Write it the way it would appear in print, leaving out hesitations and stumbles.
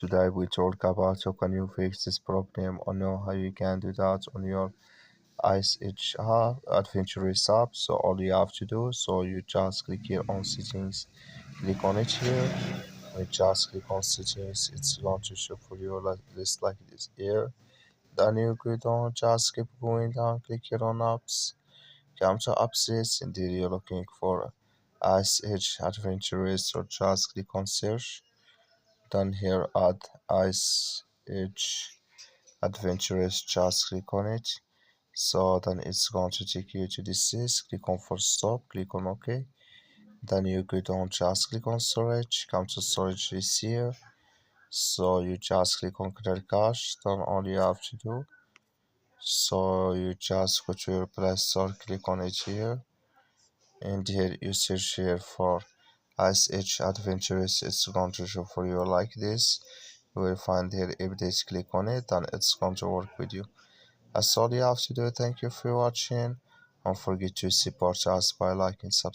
Today we talk about how can you fix this problem or know how you can do that on your Ice Edge Adventurous app. So all you have to do, so you just click here on settings, click on it here. When you just click on settings, it's going to show for you like this, like this here. Then you go down, just keep going down, click here on apps, come to updates, and there you're looking for Ice Edge Adventurous, so just click on search. Then here add Ice Edge Adventurous, just click on it. So then it's going to take you to this list. Click on for stop, click on OK. Then you go down, just click on storage, come to storage is here. So you just click on clear cache, then all you have to do. So you just go to your Play Store, click on it here, and here you search here for Ice Edge Adventures. It's going to show for you like this. You will find here updates, click on it, and it's going to work with you. That's all you have to do. Thank you for watching. Don't forget to support us by liking, subscribing.